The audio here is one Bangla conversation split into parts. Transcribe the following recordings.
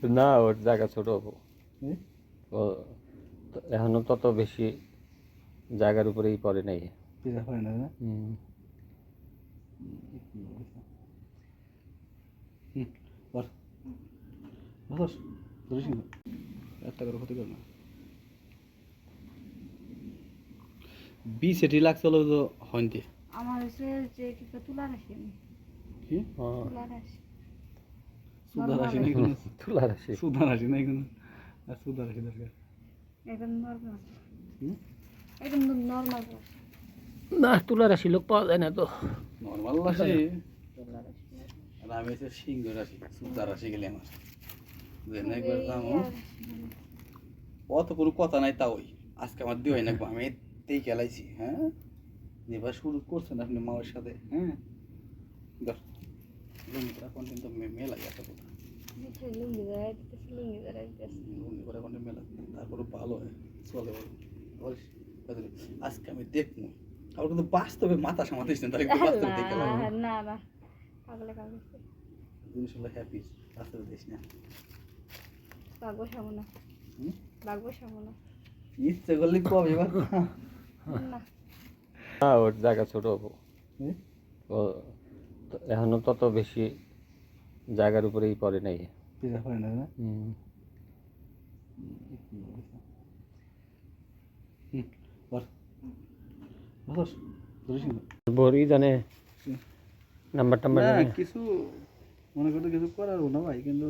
না, ওর জায়গা ছোট। হুম? ও এখনো তত বেশি জায়গার উপরেই পড়ে নাই। পিজা হয় না না? হুম। হুম, বল বস ধরিস না, একটা করে ক্ষতি কর না। বি সেটি লাগছে হলো তো হইতে আমার হচ্ছে যে কিটা তুলার আসি আমি কি তুলার আসি সুধার আসি নাই কোনো, তুলার আসে। সুধার আসি নাই কোনো, আর সুধার আসি দরকার। একদম নর্মাল হুম? একদম নর্মাল না, তুলার আসি লোক পাওয়া যায় না তো। নর্মাল আসি। তুলার আসি আর আমি হচ্ছে সিংহ রাশি, সুধার রাশি গেলে আমার যেন একবার যাবো। অত কোনো কথা নাই তা ওই আজকে আমার দিয়ে হয় না, আমি এতেই খেলাইছি। হ্যাঁ, এবার শুরু করছেন আপনি মায়ের সাথে। হ্যাঁ, লুঙ্গি করা কন্টেন্ট তো মেলাই এত কথা, লুঙ্গি দেয় দিতেছি লুঙ্গি দেয় দিতেছি লুঙ্গি করা কন্টেন্ট মেলা, তারপরে ভালো হয় চলে বলিস। আজকে আমি দেখবো আবার কিন্তু বাস্তবে মাথা সামাতিস না, তাহলে কিন্তু বাস্তবে দেখে লাগবে না না পাগলে পাগলে জিনিস হলো হ্যাপি, বাস্তবে দিস না। বাগবো সামনা হুম? বাগবো সামনা ইচ্ছে করলে কবে এবার না না, ওর জায়গা ছোট। হুম? ও এখনো তত বেশি জায়গার উপরেই পড়ে নাই। পিজা হয় না না? হুম। হুম, বল বস ধরিস না। বড়ই জানে নাম্বার টাম্বার না জানে। কিছু মনে করতে কিছু করার না ভাই, কিন্তু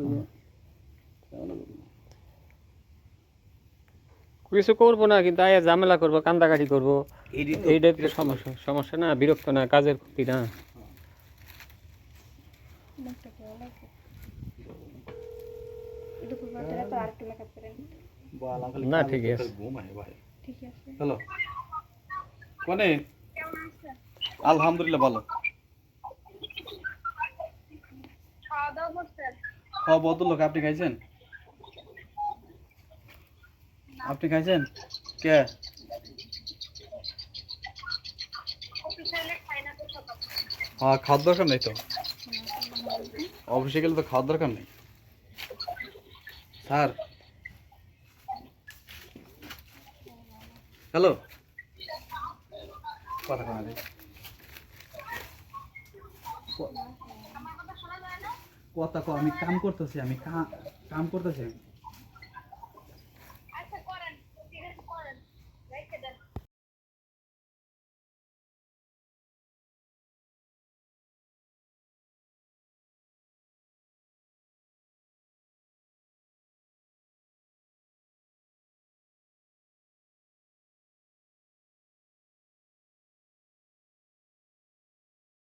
কিছু করবো না, কিন্তু আয়া ঝামেলা করবো, কান্দাকাটি করবো, এইটাই তো সমস্যা। সমস্যা না, বিরক্ত না, কাজের ক্ষতি না। মুখটা ভালো লাগে দুপুর বেলা তো আরেকটু মেকআপ করেন না, ঠিক আছে। ঘুম আয় ভাই। ঠিক আছে হ্যালো কোনে? আলহামদুলিল্লাহ ভালো। খাওয়া দাওয়া করছেন হ্যাঁ বদলোক, আপনি খাইছেন? আপনি খাইছেন কে? হ্যাঁ, খাওয়ার দরকার নেই তো, অফিসে গেলে তো খাওয়ার দরকার নেই স্যার। হ্যালো, কথা কয় না রে। কথা কো, আমি কাম করতেছি, আমি কাম করতেছি।